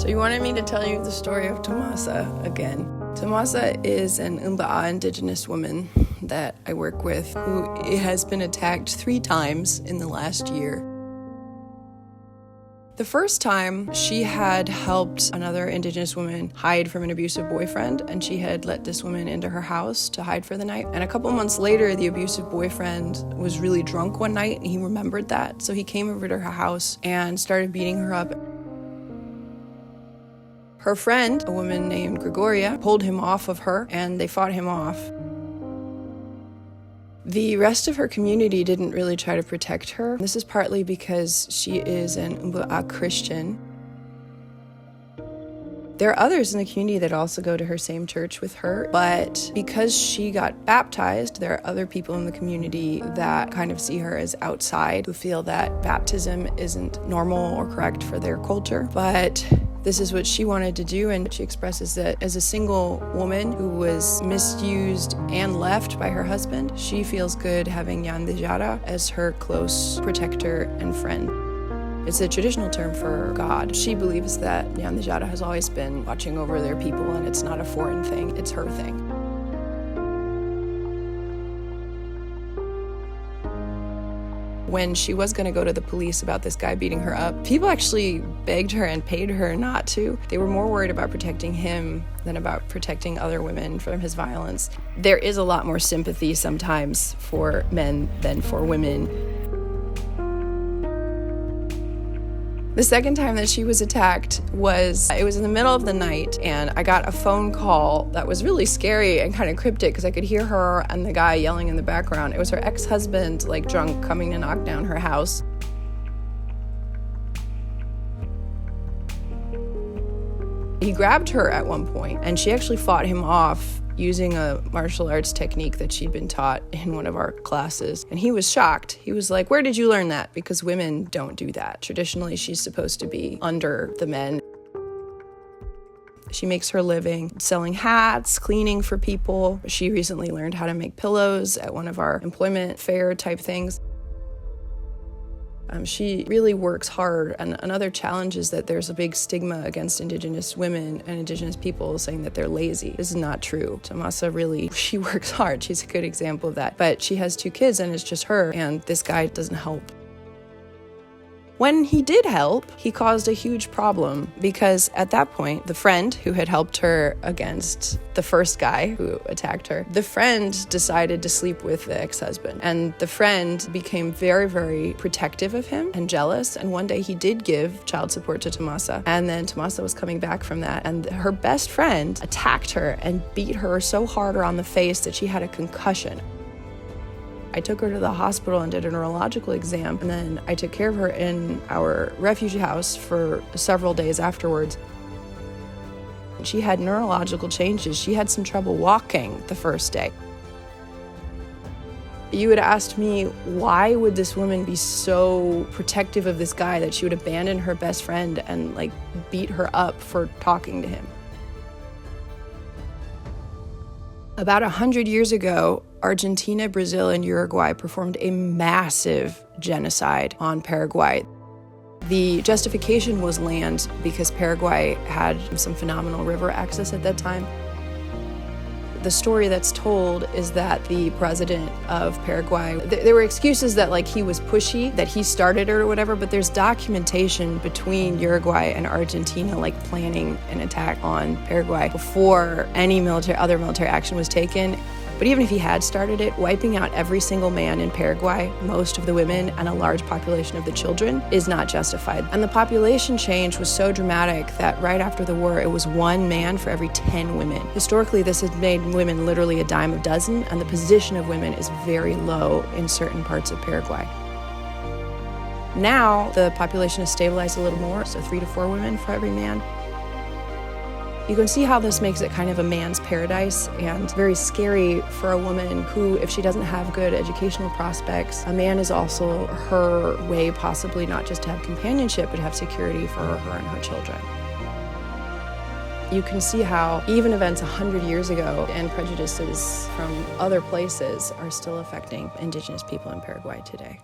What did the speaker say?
So you wanted me to tell you the story of Tomasa again. Tomasa is an Umba'a indigenous woman that I work with who has been attacked 3 times in the last year. The first time, she had helped another indigenous woman hide from an abusive boyfriend, and she had let this woman into her house to hide for the night. And a couple months later, the abusive boyfriend was really drunk one night, and he remembered that. So he came over to her house and started beating her up. Her friend, a woman named Gregoria, pulled him off of her, and they fought him off. The rest of her community didn't really try to protect her. This is partly because she is an Umba'a Christian. There are others in the community that also go to her same church with her, but because she got baptized, there are other people in the community that kind of see her as outside, who feel that baptism isn't normal or correct for their culture. But this is what she wanted to do, and she expresses that as a single woman who was misused and left by her husband, she feels good having Nyandejaara as her close protector and friend. It's a traditional term for God. She believes that Nyandejaara has always been watching over their people, and it's not a foreign thing, it's her thing. When she was going to go to the police about this guy beating her up, people actually begged her and paid her not to. They were more worried about protecting him than about protecting other women from his violence. There is a lot more sympathy sometimes for men than for women. The second time that she was attacked it was in the middle of the night, and I got a phone call that was really scary and kind of cryptic because I could hear her and the guy yelling in the background. It was her ex-husband, drunk, coming to knock down her house. He grabbed her at one point, and she actually fought him off using a martial arts technique that she'd been taught in one of our classes. And he was shocked. He was like, "Where did you learn that?" Because women don't do that. Traditionally, she's supposed to be under the men. She makes her living selling hats, cleaning for people. She recently learned how to make pillows at one of our employment fair type things. She really works hard, and another challenge is that there's a big stigma against Indigenous women and Indigenous people saying that they're lazy. This is not true. Tomasa she works hard. She's a good example of that. But she has 2 kids, and it's just her, and this guy doesn't help. When he did help, he caused a huge problem because at that point, the friend who had helped her against the first guy who attacked her, the friend decided to sleep with the ex-husband. And the friend became very, very protective of him and jealous. And one day he did give child support to Tomasa. And then Tomasa was coming back from that. And her best friend attacked her and beat her so hard around the face that she had a concussion. I took her to the hospital and did a neurological exam, and then I took care of her in our refugee house for several days afterwards. She had neurological changes. She had some trouble walking the first day. You had asked me, why would this woman be so protective of this guy that she would abandon her best friend and beat her up for talking to him? About 100 years ago, Argentina, Brazil, and Uruguay performed a massive genocide on Paraguay. The justification was land because Paraguay had some phenomenal river access at that time. The story that's told is that the president of Paraguay, there were excuses that he was pushy, that he started it or whatever, but there's documentation between Uruguay and Argentina planning an attack on Paraguay before any other military action was taken. But even if he had started it, wiping out every single man in Paraguay, most of the women, and a large population of the children is not justified. And the population change was so dramatic that right after the war, it was 1 man for every 10 women. Historically, this had made women literally a dime a dozen, and the position of women is very low in certain parts of Paraguay. Now, the population has stabilized a little more, so 3 to 4 women for every man. You can see how this makes it kind of a man's paradise, and very scary for a woman who, if she doesn't have good educational prospects, a man is also her way possibly not just to have companionship, but have security for her and her children. You can see how even events 100 years ago and prejudices from other places are still affecting Indigenous people in Paraguay today.